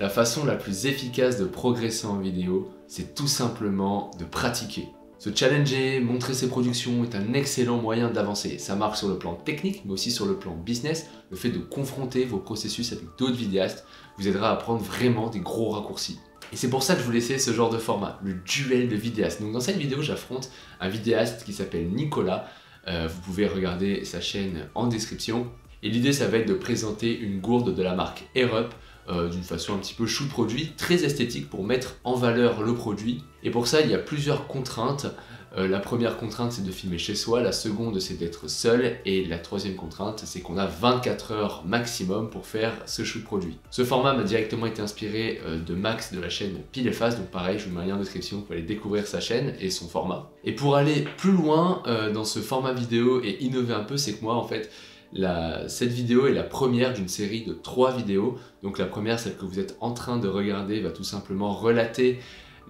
La façon la plus efficace de progresser en vidéo, c'est tout simplement de pratiquer. Se challenger, montrer ses productions est un excellent moyen d'avancer. Ça marche sur le plan technique, mais aussi sur le plan business. Le fait de confronter vos processus avec d'autres vidéastes vous aidera à prendre vraiment des gros raccourcis. Et c'est pour ça que je vous laissais ce genre de format, le duel de vidéastes. Donc dans cette vidéo, j'affronte un vidéaste qui s'appelle Nicolas. Vous pouvez regarder sa chaîne en description. Et l'idée, ça va être de présenter une gourde de la marque Aerup d'une façon un petit peu shoot produit, très esthétique pour mettre en valeur le produit. Et pour ça, il y a plusieurs contraintes. La première contrainte, c'est de filmer chez soi. La seconde, c'est d'être seul. Et la troisième contrainte, c'est qu'on a 24 heures maximum pour faire ce shoot produit. Ce format m'a directement été inspiré de Max de la chaîne Pile et Face. Donc pareil, je vous mets un lien en description pour aller découvrir sa chaîne et son format. Et pour aller plus loin dans ce format vidéo et innover un peu, c'est que moi, en fait, cette vidéo est la première d'une série de 3 vidéos. Donc la première, celle que vous êtes en train de regarder, va tout simplement relater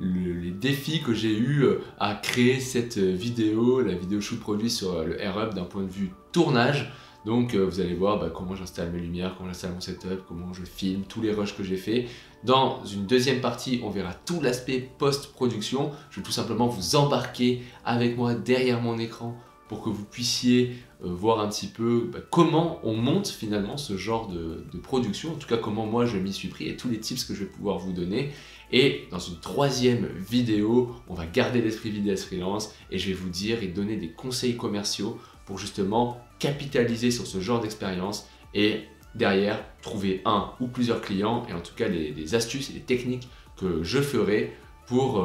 les défis que j'ai eu à créer cette vidéo, la vidéo shoot produit sur le Aerup d'un point de vue tournage. Donc vous allez voir comment j'installe mes lumières, comment j'installe mon setup, comment je filme, tous les rushs que j'ai fait. Dans une deuxième partie, on verra tout l'aspect post-production. Je vais tout simplement vous embarquer avec moi derrière mon écran pour que vous puissiez voir un petit peu comment on monte finalement ce genre de production, en tout cas comment moi je m'y suis pris et tous les tips que je vais pouvoir vous donner. Et dans une troisième vidéo, on va garder l'esprit vidéaste freelance et je vais vous dire et donner des conseils commerciaux pour justement capitaliser sur ce genre d'expérience et derrière trouver un ou plusieurs clients et en tout cas les astuces et les techniques que je ferai pour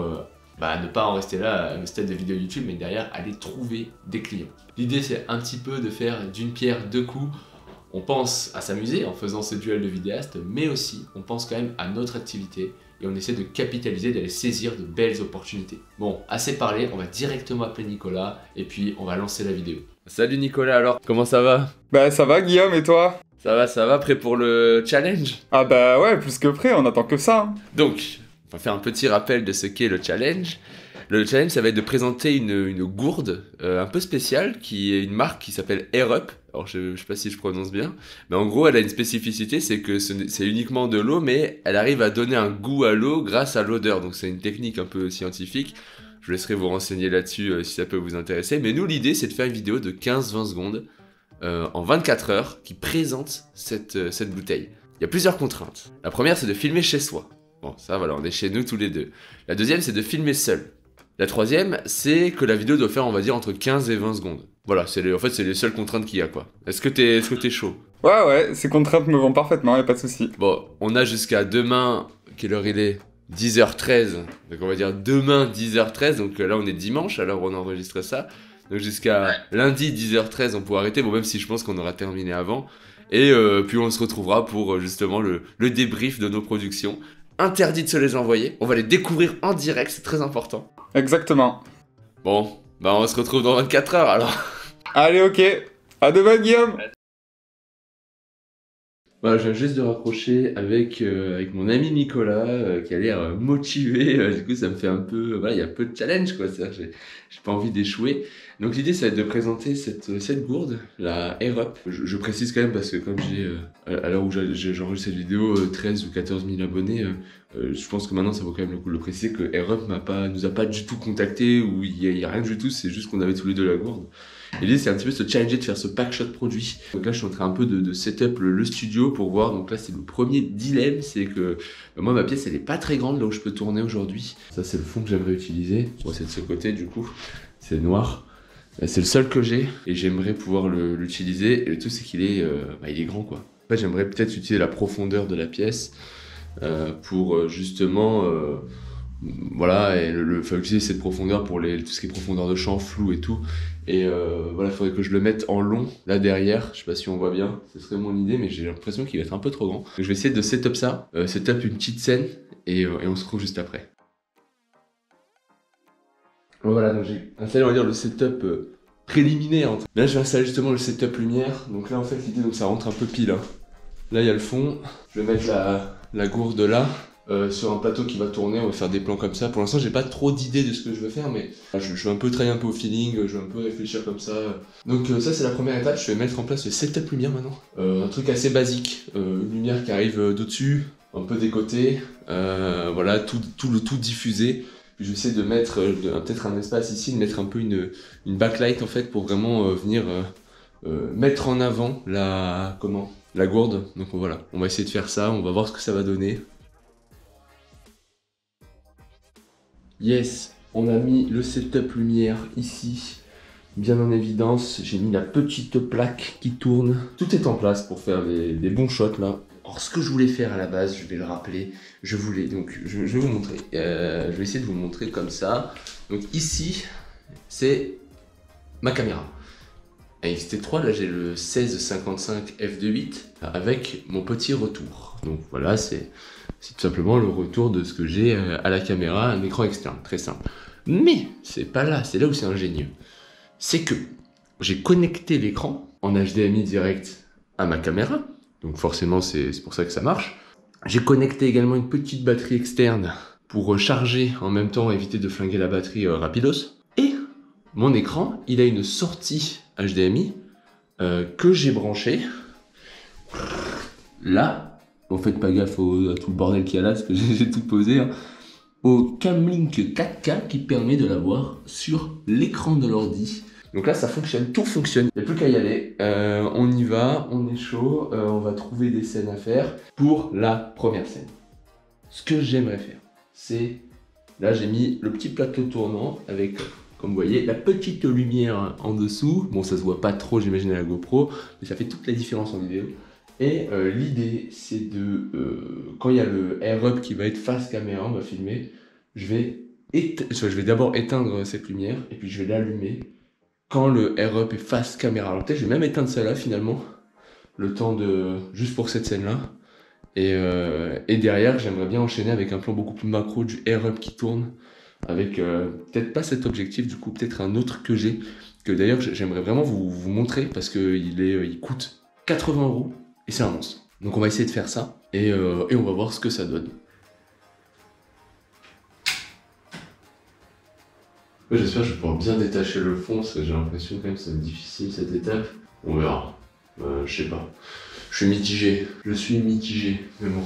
ne pas en rester là au stade de vidéo YouTube, mais derrière aller trouver des clients. L'idée, c'est un petit peu de faire d'une pierre deux coups. On pense à s'amuser en faisant ce duel de vidéastes, mais aussi on pense quand même à notre activité et on essaie de capitaliser, d'aller saisir de belles opportunités. Bon, assez parlé, on va directement appeler Nicolas et puis on va lancer la vidéo. Salut Nicolas, alors comment ça va? Bah ça va Guillaume, et toi? Ça va, prêt pour le challenge? Ah bah ouais, plus que prêt, on attend que ça. Hein. Donc, on va faire un petit rappel de ce qu'est le challenge. Le challenge, ça va être de présenter une gourde un peu spéciale, qui est une marque qui s'appelle Aerup. Alors, je sais pas si je prononce bien, mais en gros, elle a une spécificité, c'est que c'est uniquement de l'eau, mais elle arrive à donner un goût à l'eau grâce à l'odeur. Donc, c'est une technique un peu scientifique. Je vous laisserai vous renseigner là-dessus si ça peut vous intéresser. Mais nous, l'idée, c'est de faire une vidéo de 15-20 secondes en 24 heures qui présente cette bouteille. Il y a plusieurs contraintes. La première, c'est de filmer chez soi. Bon, ça, voilà, on est chez nous tous les deux. La deuxième, c'est de filmer seul. La troisième, c'est que la vidéo doit faire, on va dire, entre 15 et 20 secondes. Voilà, en fait, c'est les seules contraintes qu'il y a, quoi. Est-ce que t'es chaud? Ouais, ces contraintes me vont parfaitement, y'a pas de souci. Bon, on a jusqu'à demain, quelle heure il est? 10h13. Donc, on va dire demain, 10h13. Donc là, on est dimanche, alors on enregistre ça. Donc, jusqu'à lundi, 10h13, on pourra arrêter. Bon, même si je pense qu'on aura terminé avant. Et puis, on se retrouvera pour, justement, le débrief de nos productions. Interdit de se les envoyer, on va les découvrir en direct, c'est très important. Exactement. Bon, on se retrouve dans 24 heures alors. Allez, ok, à demain Guillaume. Voilà, je viens juste de raccrocher avec mon ami Nicolas qui a l'air motivé, du coup ça me fait un peu, voilà, il y a peu de challenge quoi, j'ai pas envie d'échouer. Donc l'idée ça va être de présenter cette gourde, la Aerup. Je précise quand même parce que comme j'ai, à l'heure où j'enregistre cette vidéo, 13 ou 14 000 abonnés, je pense que maintenant ça vaut quand même le coup de le préciser que Aerup nous a pas du tout contacté ou il y a rien du tout, c'est juste qu'on avait tous les deux la gourde. Et l'idée c'est un petit peu de se challenger, de faire ce pack shot produit. Donc là je suis en train un peu de setup le studio pour voir. Donc là c'est le premier dilemme, c'est que moi ma pièce elle est pas très grande là où je peux tourner aujourd'hui. Ça c'est le fond que j'aimerais utiliser. Bon, c'est de ce côté du coup, c'est noir. C'est le seul que j'ai et j'aimerais pouvoir l'utiliser. Et le tout c'est qu'il est, il est grand quoi. En fait j'aimerais peut-être utiliser la profondeur de la pièce pour justement... voilà, et faut utiliser cette profondeur pour tout ce qui est profondeur de champ, flou et tout. Et voilà, il faudrait que je le mette en long là derrière. Je sais pas si on voit bien, ce serait mon idée, mais j'ai l'impression qu'il va être un peu trop grand. Donc, je vais essayer de setup ça, setup une petite scène et on se retrouve juste après. Voilà, donc j'ai installé, on va dire, le setup préliminaire. Là, je vais installer justement le setup lumière. Donc là, en fait, l'idée, ça rentre un peu pile. Hein. Là, il y a le fond. Je vais mettre la gourde là. Sur un plateau qui va tourner, on va faire des plans comme ça. Pour l'instant, j'ai pas trop d'idées de ce que je veux faire, mais je vais un peu travailler un peu au feeling, je vais un peu réfléchir comme ça. Donc ça, c'est la première étape. Je vais mettre en place le setup lumière maintenant. Un truc assez basique, une lumière qui arrive d'au-dessus, un peu décoté, voilà, tout le tout diffusé. Puis je vais essayer de mettre peut-être un espace ici, de mettre un peu une backlight en fait pour vraiment venir mettre en avant la gourde. Donc voilà, on va essayer de faire ça, on va voir ce que ça va donner. Yes, on a mis le setup lumière ici, bien en évidence. J'ai mis la petite plaque qui tourne. Tout est en place pour faire des bons shots là. Alors ce que je voulais faire à la base, je vais le rappeler, je vais vous montrer. Je vais essayer de vous montrer comme ça. Donc ici, c'est ma caméra. À X-T3, là j'ai le 16-55 f2.8 avec mon petit retour. Donc voilà, c'est tout simplement le retour de ce que j'ai à la caméra, un écran externe, très simple. Mais c'est pas là, c'est là où c'est ingénieux. C'est que j'ai connecté l'écran en HDMI direct à ma caméra, donc forcément c'est pour ça que ça marche. J'ai connecté également une petite batterie externe pour charger en même temps, éviter de flinguer la batterie rapidos. Et mon écran, il a une sortie HDMI que j'ai branchée là. Bon, faites pas gaffe à tout le bordel qu'il y a là, parce que j'ai tout posé, hein, au Camlink 4K qui permet de l'avoir sur l'écran de l'ordi. Donc là, ça fonctionne, tout fonctionne. Il n'y a plus qu'à y aller. On y va, on est chaud, on va trouver des scènes à faire pour la première scène. Ce que j'aimerais faire, c'est... Là, j'ai mis le petit plateau tournant avec, comme vous voyez, la petite lumière en dessous. Bon, ça se voit pas trop, j'imagine, à la GoPro, mais ça fait toute la différence en vidéo. Et l'idée, c'est de, quand il y a le air-up qui va être face caméra, on va filmer, je vais d'abord éteindre cette lumière, et puis je vais l'allumer quand le air-up est face caméra. Alors peut-être je vais même éteindre celle-là finalement, le temps de, juste pour cette scène-là. Et derrière, j'aimerais bien enchaîner avec un plan beaucoup plus macro du air-up qui tourne, avec peut-être pas cet objectif, du coup peut-être un autre que j'ai, que d'ailleurs j'aimerais vraiment vous montrer, parce qu'il coûte 80 €. Et c'est un monstre. Donc on va essayer de faire ça et on va voir ce que ça donne. Ouais, j'espère que je vais pouvoir bien détacher le fond parce que j'ai l'impression quand même que c'est difficile cette étape. On verra. Je sais pas. Je suis mitigé. Mais bon.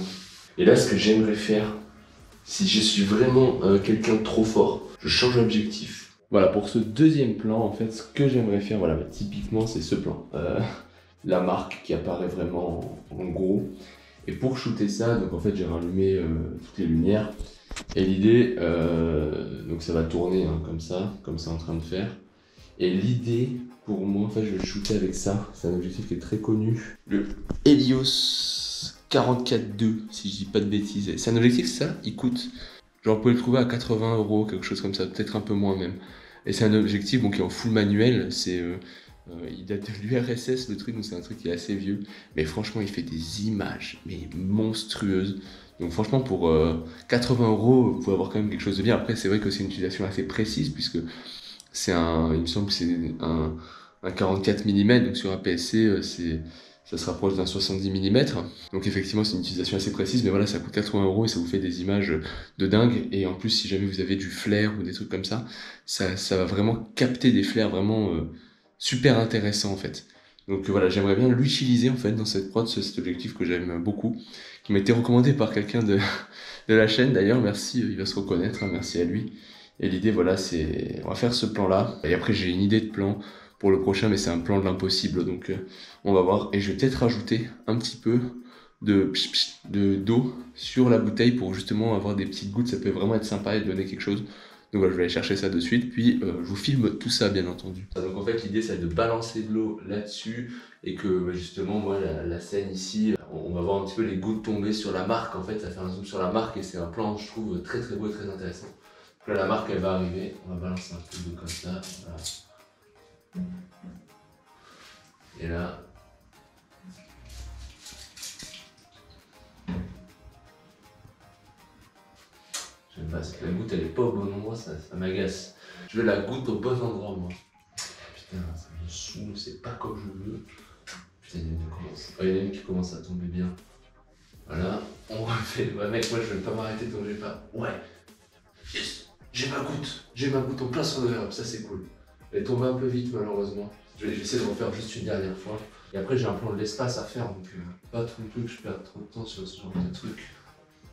Et là, ce que j'aimerais faire, si je suis vraiment quelqu'un de trop fort, je change d'objectif. Voilà, pour ce deuxième plan, en fait, ce que j'aimerais faire, voilà, typiquement, c'est ce plan. La marque qui apparaît vraiment en gros. Et pour shooter ça, donc en fait j'ai rallumé toutes les lumières. Et l'idée, donc ça va tourner hein, comme c'est en train de faire. Et l'idée pour moi, en fait je vais le shooter avec ça. C'est un objectif qui est très connu. Le Helios 44-2, si je dis pas de bêtises. C'est un objectif, ça, il coûte, genre vous pouvez le trouver à 80 €, quelque chose comme ça, peut-être un peu moins même. Et c'est un objectif bon, qui est en full manuel, il date de l'URSS le truc, donc c'est un truc qui est assez vieux. Mais franchement, il fait des images, mais monstrueuses. Donc franchement, pour 80 €, vous pouvez avoir quand même quelque chose de bien. Après, c'est vrai que c'est une utilisation assez précise, puisque il me semble que c'est un 44 mm, donc sur un PSC, ça se rapproche d'un 70 mm. Donc effectivement, c'est une utilisation assez précise, mais voilà, ça coûte 80 € et ça vous fait des images de dingue. Et en plus, si jamais vous avez du flair ou des trucs comme ça, ça va vraiment capter des flairs vraiment... super intéressant en fait. Donc voilà, j'aimerais bien l'utiliser en fait dans cette prod, cet objectif que j'aime beaucoup, qui m'a été recommandé par quelqu'un de la chaîne d'ailleurs, merci, il va se reconnaître, hein, merci à lui. Et l'idée voilà, c'est, on va faire ce plan là, et après j'ai une idée de plan pour le prochain, mais c'est un plan de l'impossible, donc on va voir, et je vais peut-être rajouter un petit peu d'eau sur la bouteille pour justement avoir des petites gouttes, ça peut vraiment être sympa et donner quelque chose. Donc voilà, je vais aller chercher ça de suite, puis je vous filme tout ça bien entendu. Donc en fait l'idée c'est de balancer de l'eau là-dessus et que justement moi la scène ici, on va voir un petit peu les gouttes tomber sur la marque en fait, ça fait un zoom sur la marque et c'est un plan je trouve très très beau et très intéressant. Donc là la marque elle va arriver, on va balancer un peu d'eau comme ça, voilà. Et là... Parce que la goutte elle est pas au bon endroit, ça m'agace. Je veux la goutte au bon endroit moi. Putain, ça me saoule, c'est pas comme je veux. Putain, il y en a une qui commence à tomber bien. Voilà, on refait. Ouais mec, moi je vais pas m'arrêter tant que j'ai pas. Ouais. Yes. J'ai ma goutte en plein sur le verre, ça c'est cool. Elle est tombée un peu vite malheureusement. Je vais essayer de refaire juste une dernière fois. Et après j'ai un plan de l'espace à faire, donc pas trop que je perde trop de temps sur ce genre de truc.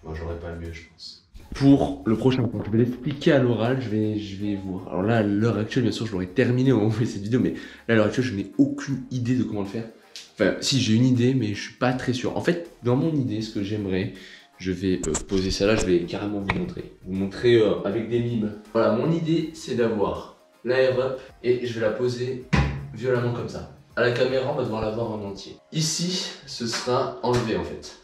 Moi, j'aurais pas mieux, je pense. Pour le prochain point, je vais l'expliquer à l'oral, je vais voir. Alors là, à l'heure actuelle, bien sûr, je l'aurais terminé au moment où je fais cette vidéo, mais là, à l'heure actuelle, je n'ai aucune idée de comment le faire. Enfin, si, j'ai une idée, mais je suis pas très sûr. En fait, dans mon idée, ce que j'aimerais, je vais poser ça là, je vais carrément vous montrer. Vous montrer avec des mimes. Voilà, mon idée, c'est d'avoir la air up et je vais la poser violemment comme ça. À la caméra, on va devoir la voir en entier. Ici, ce sera enlevé en fait.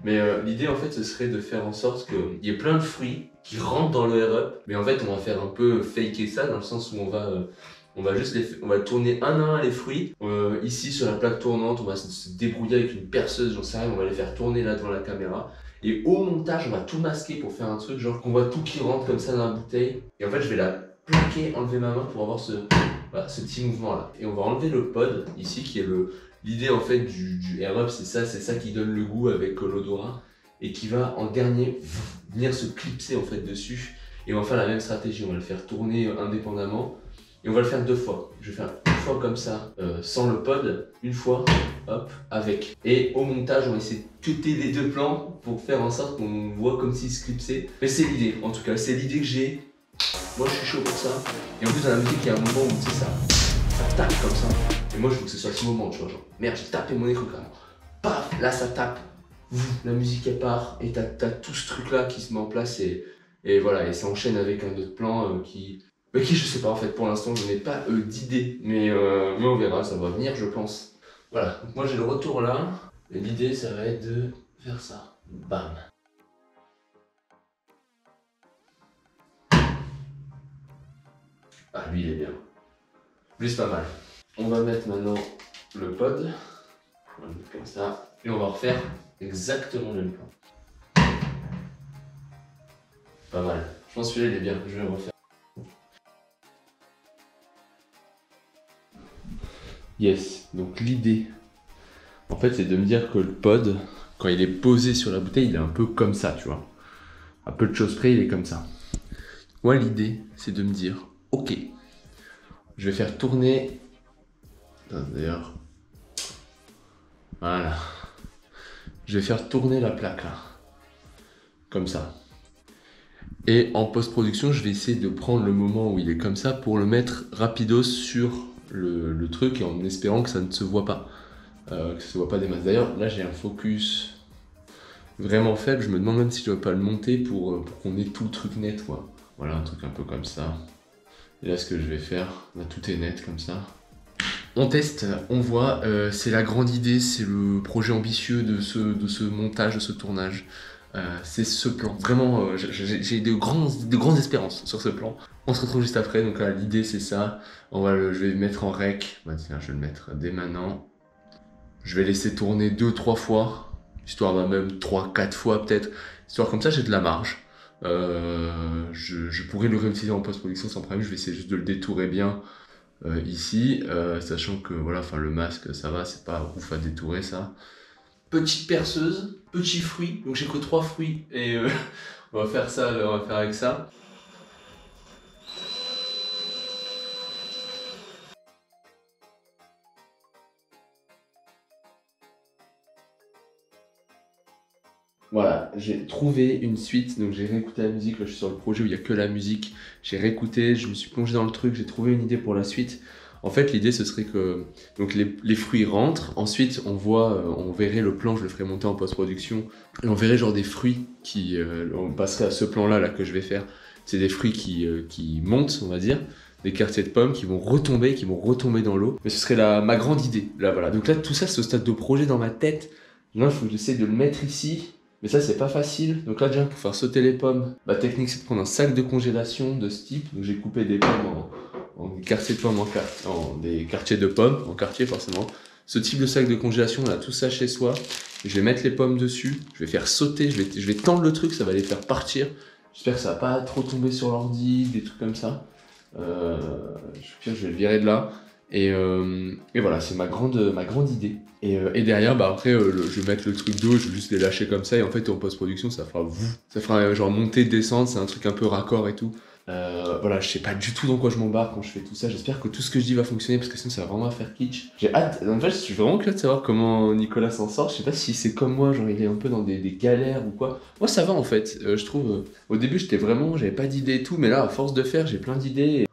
Mais l'idée en fait, ce serait de faire en sorte qu'il y ait plein de fruits qui rentrent dans le air up. Mais en fait, on va faire un peu faker ça dans le sens où on va juste on va tourner un à un les fruits. Ici, sur la plaque tournante, on va se débrouiller avec une perceuse, j'en sais rien, on va les faire tourner là devant la caméra. Et au montage, on va tout masquer pour faire un truc genre qu'on voit tout qui rentre comme ça dans la bouteille. Et en fait, je vais la plaquer, enlever ma main pour avoir voilà, ce petit mouvement là. Et on va enlever le pod ici qui est l'idée en fait du air up, c'est ça qui donne le goût avec l'odorat et qui va en dernier venir se clipser en fait dessus. Et on va faire la même stratégie, on va le faire tourner indépendamment. Et on va le faire 2 fois. Je vais faire une fois comme ça, sans le pod, une fois, hop, avec. Et au montage, on va essayer de cutter les 2 plans pour faire en sorte qu'on voit comme s'il se clipsait. Mais c'est l'idée, en tout cas, c'est l'idée que j'ai. Moi, je suis chaud pour ça. Et en plus, dans la musique, il y a un moment où, tu sais, ça tape comme ça. Et moi, je veux que ce soit ce moment, tu vois, genre, merde, j'ai tapé mon écran carrément. Paf, là, ça tape. La musique, elle part. Et t'as tout ce truc-là qui se met en place. Et voilà, et ça enchaîne avec un autre plan qui je sais pas en fait, pour l'instant je n'ai pas d'idée, mais on verra, ça va venir je pense. Voilà, donc moi j'ai le retour là, et l'idée ça va être de faire ça, bam. Ah lui il est bien, lui c'est pas mal. On va mettre maintenant le pod, on va le mettre comme ça, et on va refaire exactement le même plan. Pas mal, je pense que celui-là il est bien, je vais le refaire. Yes, donc l'idée, en fait, c'est de me dire que le pod, quand il est posé sur la bouteille, il est un peu comme ça, tu vois. À peu de choses près, il est comme ça. Moi, l'idée, c'est de me dire, ok, je vais faire tourner... D'ailleurs, voilà. Je vais faire tourner la plaque, là. Comme ça. Et en post-production, je vais essayer de prendre le moment où il est comme ça pour le mettre rapidos sur le truc et en espérant que ça ne se voit pas. Que ça se voit pas des masses. D'ailleurs, là j'ai un focus vraiment faible. Je me demande même si je dois pas le monter pour qu'on ait tout le truc net, quoi. Voilà, un truc un peu comme ça. Et là, ce que je vais faire, là, tout est net comme ça. On teste, on voit. C'est la grande idée, c'est le projet ambitieux de ce montage, de ce tournage. C'est ce plan. Vraiment, j'ai de grandes espérances sur ce plan. On se retrouve juste après. Donc l'idée c'est ça. Je vais le mettre en rec. Bah, tiens, je vais le mettre dès maintenant. Je vais laisser tourner 2-3 fois, histoire même 3-4 fois peut-être. Histoire comme ça, j'ai de la marge. Je pourrais le réutiliser en post-production sans problème. Je vais essayer juste de le détourer bien ici, sachant que voilà, enfin le masque, ça va, c'est pas ouf à détourer ça. Petite perceuse, petit fruit, donc j'ai que 3 fruits et on va faire ça, on va faire avec ça. Voilà, j'ai trouvé une suite, donc j'ai réécouté la musique, là je suis sur le projet où il n'y a que la musique, j'ai réécouté, je me suis plongé dans le truc, j'ai trouvé une idée pour la suite. En fait, l'idée ce serait que donc les fruits rentrent, ensuite on verrait le plan, je le ferai monter en post-production, et on verrait genre des fruits on passerait à ce plan-là là, que je vais faire. C'est des fruits qui montent, on va dire, des quartiers de pommes qui vont retomber dans l'eau. Mais ce serait ma grande idée, là voilà. Donc là, tout ça, c'est au stade de projet dans ma tête. Là, il faut que j'essaie de le mettre ici. Mais ça, c'est pas facile. Donc là, déjà, pour faire sauter les pommes, ma technique, c'est de prendre un sac de congélation de ce type. Donc j'ai coupé des pommes en quartiers de pommes, en des quartiers de pommes, en quartier forcément. Ce type de sac de congélation, on a tout ça chez soi. Je vais mettre les pommes dessus. Je vais faire sauter. Je vais tendre le truc, ça va les faire partir. J'espère que ça va pas trop tomber sur l'ordi, des trucs comme ça. Je vais le virer de là. Et voilà, c'est ma grande idée. Et derrière, bah après, je vais mettre le truc d'eau, je vais juste les lâcher comme ça. Et en fait, en post-production, ça fera genre monter, descendre. C'est un truc un peu raccord et tout. Voilà, je sais pas du tout dans quoi je m'embarque quand je fais tout ça. J'espère que tout ce que je dis va fonctionner parce que sinon ça va vraiment faire kitsch. J'ai hâte, en fait, je suis vraiment curieux de savoir comment Nicolas s'en sort. Je sais pas si c'est comme moi, genre il est un peu dans des galères ou quoi. Moi ça va en fait, je trouve. Au début j'avais pas d'idées et tout, mais là à force de faire, j'ai plein d'idées.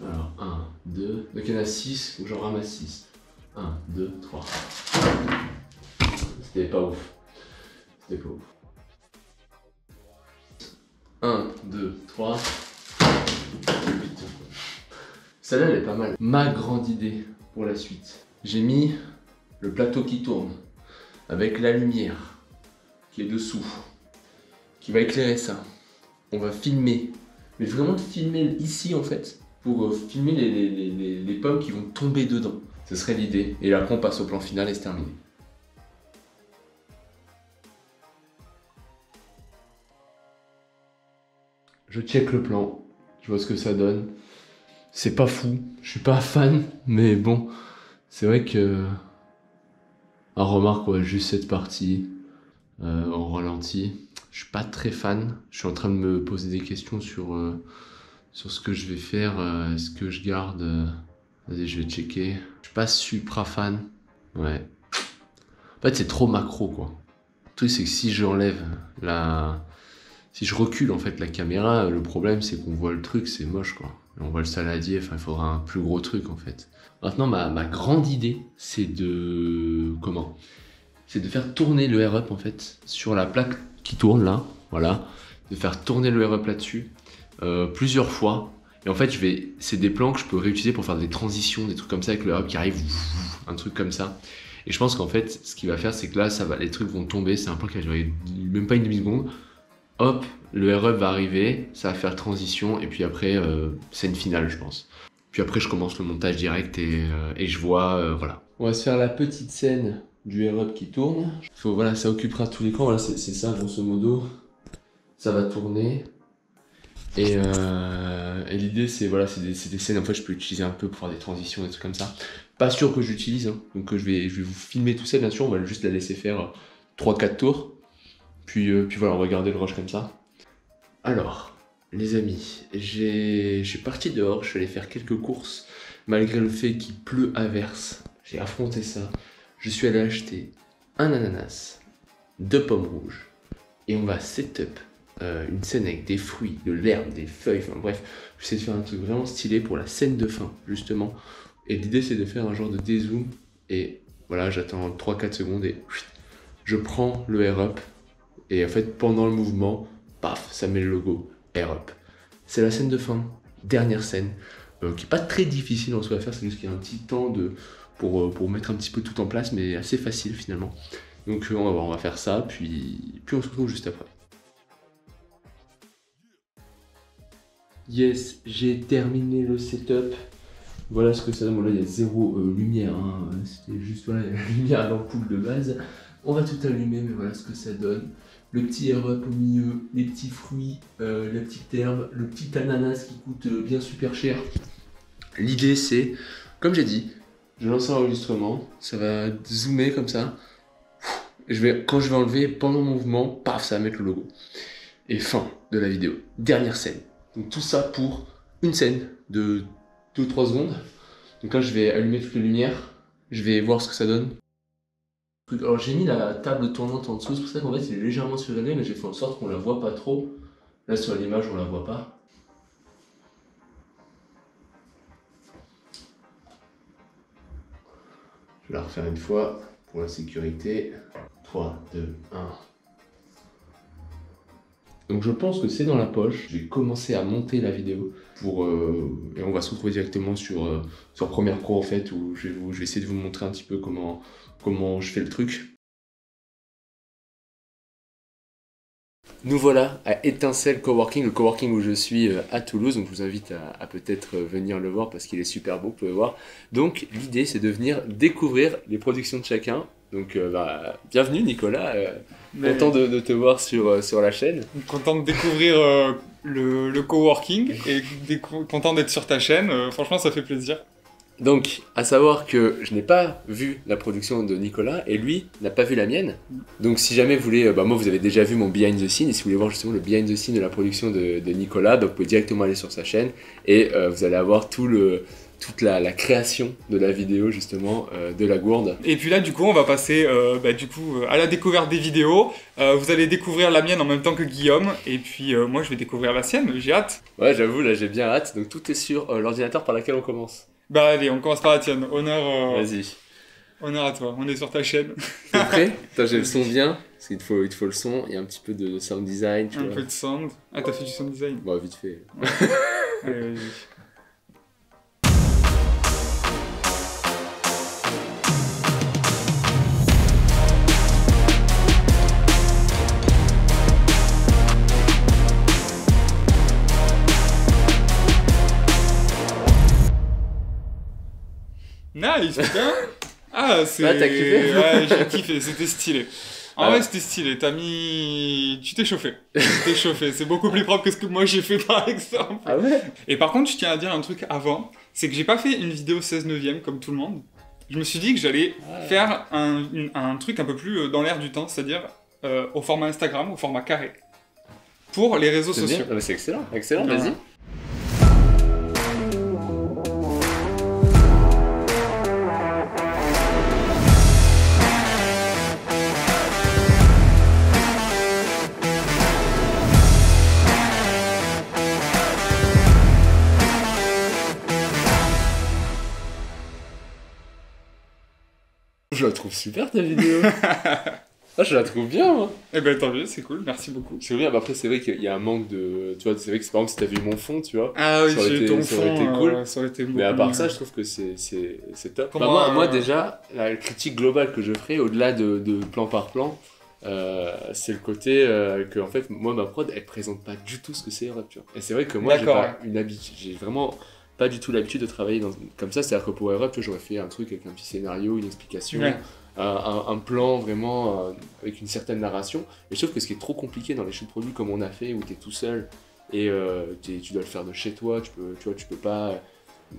Alors 1, 2, donc il y en a 6, donc j'en ramasse 6. 1, 2, 3. C'était pas ouf. C'était pas ouf. 1, 2, 3. Celle-là, elle est pas mal. Ma grande idée pour la suite. J'ai mis le plateau qui tourne avec la lumière qui est dessous, qui va éclairer ça. On va filmer, mais vraiment filmer ici en fait, pour filmer les pommes qui vont tomber dedans. Ce serait l'idée. Et après, on passe au plan final et c'est terminé. Je check le plan, je vois ce que ça donne. C'est pas fou, je suis pas fan, mais bon, c'est vrai que... Ah, remarque, ouais, juste cette partie, en ralenti, je suis pas très fan. Je suis en train de me poser des questions sur ce que je vais faire. Est-ce que je garde... Vas-y, je vais checker. Je suis pas supra fan, ouais. En fait, c'est trop macro, quoi. Le truc, c'est que si j'enlève la... Si je recule en fait la caméra, le problème c'est qu'on voit le truc, c'est moche quoi. Et on voit le saladier, enfin il faudra un plus gros truc en fait. Maintenant ma grande idée c'est de... Comment? C'est de faire tourner le air-up en fait sur la plaque qui tourne là, voilà. De faire tourner le air-up là-dessus plusieurs fois. Et en fait c'est des plans que je peux réutiliser pour faire des transitions, des trucs comme ça avec le air-up qui arrive, un truc comme ça. Et je pense qu'en fait ce qu'il va faire c'est que là les trucs vont tomber, c'est un plan qui va durer même pas une demi-seconde. Hop, le R-Up va arriver, ça va faire transition, et puis après, scène finale, je pense. Puis après, je commence le montage direct et je vois, voilà. On va se faire la petite scène du R-Up qui tourne. Voilà, ça occupera tout l'écran, voilà, c'est ça, grosso modo. Ça va tourner. Et l'idée, c'est voilà, c'est des scènes, en fait, je peux utiliser un peu pour faire des transitions, des trucs comme ça. Pas sûr que j'utilise, hein, donc je vais vous filmer tout ça, bien sûr, on va juste la laisser faire 3-4 tours. Puis voilà, on va garder le rush comme ça. Alors, les amis, je suis parti dehors, je suis allé faire quelques courses, malgré le fait qu'il pleut à verse. J'ai affronté ça. Je suis allé acheter un ananas, 2 pommes rouges, et on va setup une scène avec des fruits, de l'herbe, des feuilles, enfin bref, j'essaie de faire un truc vraiment stylé pour la scène de fin, justement. Et l'idée, c'est de faire un genre de dézoom, et voilà, j'attends 3-4 secondes, et je prends le air-up. Et en fait, pendant le mouvement, paf, ça met le logo Air-Up. C'est la scène de fin, dernière scène, qui n'est pas très difficile en soi à faire, c'est juste qu'il y a un petit temps pour mettre un petit peu tout en place, mais assez facile finalement. Donc on va faire ça, puis on se retrouve juste après. Yes, j'ai terminé le setup. Voilà ce que ça donne. Bon, là, il y a zéro lumière, hein. C'était juste voilà, la lumière à l'ampoule de base. On va tout allumer, mais voilà ce que ça donne. Le petit air-up au milieu, les petits fruits, la petite herbe, le petit ananas qui coûte bien super cher. L'idée c'est, comme j'ai dit, je lance un enregistrement, ça va zoomer comme ça. Quand je vais enlever, pendant mon mouvement, paf, ça va mettre le logo. Et fin de la vidéo. Dernière scène. Donc tout ça pour une scène de 2-3 secondes. Donc là je vais allumer toutes les lumières, je vais voir ce que ça donne. Alors j'ai mis la table tournante en dessous, c'est pour ça qu'en fait il est légèrement surélevé, mais j'ai fait en sorte qu'on la voit pas trop. Là sur l'image on la voit pas. Je vais la refaire une fois pour la sécurité. 3, 2, 1. Donc je pense que c'est dans la poche. Je vais commencer à monter la vidéo et on va se retrouver directement sur Premiere Pro en fait, où je vais essayer de vous montrer un petit peu comment je fais le truc. Nous voilà à Étincelle Coworking, le coworking où je suis à Toulouse, donc je vous invite à peut-être venir le voir parce qu'il est super beau, vous pouvez voir. Donc l'idée c'est de venir découvrir les productions de chacun. Donc bienvenue Nicolas, content de te voir sur la chaîne. Content de découvrir le coworking et content d'être sur ta chaîne, franchement ça fait plaisir. Donc, à savoir que je n'ai pas vu la production de Nicolas et lui n'a pas vu la mienne. Donc, si jamais vous voulez, moi vous avez déjà vu mon behind the scene, et si vous voulez voir justement le behind the scene de la production de Nicolas, donc vous pouvez directement aller sur sa chaîne et vous allez avoir toute la création de la vidéo justement de la gourde. Et puis là, du coup, on va passer à la découverte des vidéos. Vous allez découvrir la mienne en même temps que Guillaume. Et puis moi, je vais découvrir la sienne. J'ai hâte. Ouais, j'avoue, là j'ai bien hâte. Donc tout est sur l'ordinateur par lequel on commence. Bah allez, on commence par la tienne. Vas-y. Honneur à toi. On est sur ta chaîne. T'es prêt? Attends, j'ai le son bien. Parce qu'il il te faut le son. Il y a un petit peu de sound design. Tu vois. Un peu de sound. Ah, t'as fait du sound design? Bon, vite fait. Allez, vas-y. Nice, putain! Ah, c'est... Ah, t'as kiffé? Ouais, j'ai kiffé, c'était stylé. En vrai, c'était stylé, tu t'es chauffé. C'est beaucoup plus propre que ce que moi j'ai fait par exemple. Ah ouais? Et par contre, je tiens à dire un truc avant, c'est que j'ai pas fait une vidéo 16/9 comme tout le monde. Je me suis dit que j'allais faire un truc un peu plus dans l'air du temps, c'est-à-dire au format Instagram, au format carré. Pour les réseaux sociaux. Bien. C'est excellent, Ouais. vas-y. Je la trouve super ta vidéo. Ah, je la trouve bien, moi. Eh ben tant mieux, c'est cool, merci beaucoup. C'est bien, après c'est vrai qu'il y a un manque de... Tu vois, c'est vrai que par exemple si t'as vu mon fond, tu vois. Ah oui, j'ai ton fond, ça aurait été cool. ça aurait été Mais à part beaucoup ça, mieux. je trouve que c'est top. Comment, Moi déjà, la critique globale que je ferai, au-delà de plan par plan, c'est le côté que en fait, moi ma prod, elle présente pas du tout ce que c'est Airup, tu vois. Et c'est vrai que moi j'ai D'accord, pas une habitude, j'ai vraiment pas du tout l'habitude de travailler comme ça, c'est-à-dire que pour Airup, tu vois, j'aurais fait un truc avec un petit scénario, une explication. Ouais. Un plan vraiment avec une certaine narration. Et je trouve que ce qui est trop compliqué dans les shoots produits comme on a fait, où tu es tout seul et tu dois le faire de chez toi, tu peux pas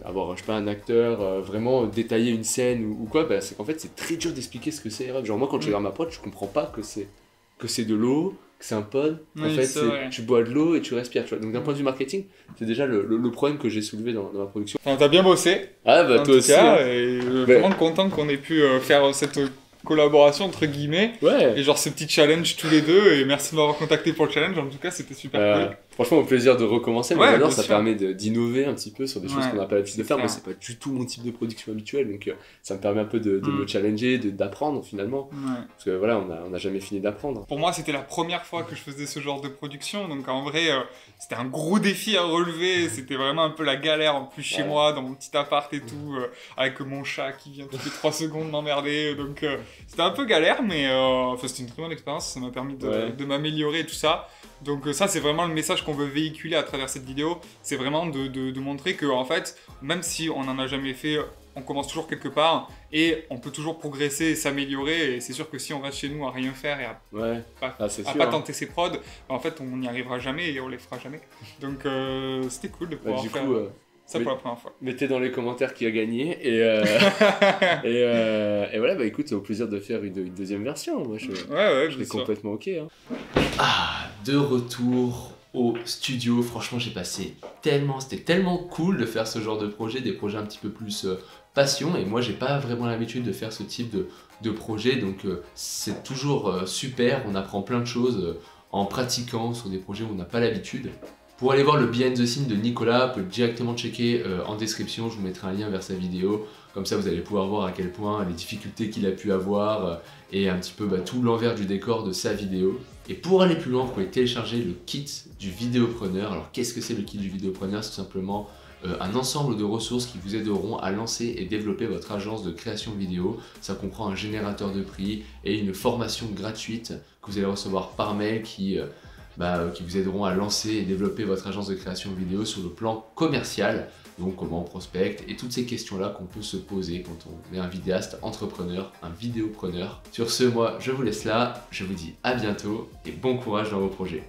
avoir je sais pas, un acteur vraiment détailler une scène ou quoi, bah, c'est qu'en fait c'est très dur d'expliquer ce que c'est Airup. Genre moi quand je regarde ma prod, je comprends pas que c'est de l'eau, que c'est un pod, en Oui, fait vrai. tu bois de l'eau et tu respires, tu vois. Donc d'un point de vue marketing, c'est déjà le problème que j'ai soulevé dans ma production. Enfin, t'as bien bossé. Ah bah en toi tout aussi cas, hein. et vraiment content qu'on ait pu faire cette collaboration entre guillemets. Ouais. Et genre ce petit challenge tous les deux. Et merci de m'avoir contacté pour le challenge. En tout cas, c'était super cool. Franchement, au plaisir de recommencer, mais Ouais, j'adore, bien ça sûr. permet d'innover un petit peu sur des choses Ouais, qu'on n'a pas l'habitude de faire. c'est Moi, clair. c'est pas du tout mon type de production habituelle, donc ça me permet un peu de me challenger, d'apprendre finalement. Ouais. Parce que voilà, on a jamais fini d'apprendre. Pour moi, c'était la première fois que je faisais ce genre de production, donc en vrai, c'était un gros défi à relever. C'était vraiment un peu la galère, en plus chez moi, dans mon petit appart et tout, avec mon chat qui vient toutes les 3 secondes m'emmerder. Donc c'était un peu galère, mais enfin, c'était une très bonne expérience. Ça m'a permis de m'améliorer et tout ça. Donc ça, c'est vraiment le message qu'on veut véhiculer à travers cette vidéo. C'est vraiment de montrer que, en fait, même si on n'en a jamais fait, on commence toujours quelque part et on peut toujours progresser et s'améliorer. Et c'est sûr que si on reste chez nous à rien faire et à pas tenter ses prods, en fait, on n'y arrivera jamais et on les fera jamais. Donc c'était cool de pouvoir faire ça pour la première fois. Mettez dans les commentaires qui a gagné et voilà, bah écoute, au plaisir de faire une deuxième version. Moi, je suis complètement ok. Hein. Ah, de retour au studio, franchement c'était tellement cool de faire ce genre de projet, des projets un petit peu plus passion, et moi j'ai pas vraiment l'habitude de faire ce type de projet, donc c'est toujours super, on apprend plein de choses en pratiquant sur des projets où on n'a pas l'habitude. Pour aller voir le behind the scene de Nicolas, vous pouvez directement checker en description, je vous mettrai un lien vers sa vidéo, comme ça vous allez pouvoir voir à quel point les difficultés qu'il a pu avoir et un petit peu tout l'envers du décor de sa vidéo. Et pour aller plus loin, vous pouvez télécharger le kit du vidéopreneur. Alors qu'est-ce que c'est le kit du vidéopreneur? C'est tout simplement un ensemble de ressources qui vous aideront à lancer et développer votre agence de création vidéo. Ça comprend un générateur de prix et une formation gratuite que vous allez recevoir par mail qui vous aideront à lancer et développer votre agence de création vidéo sur le plan commercial. Donc comment on prospecte et toutes ces questions-là qu'on peut se poser quand on est un vidéaste entrepreneur, un vidéopreneur. Sur ce, moi, je vous laisse là, je vous dis à bientôt et bon courage dans vos projets.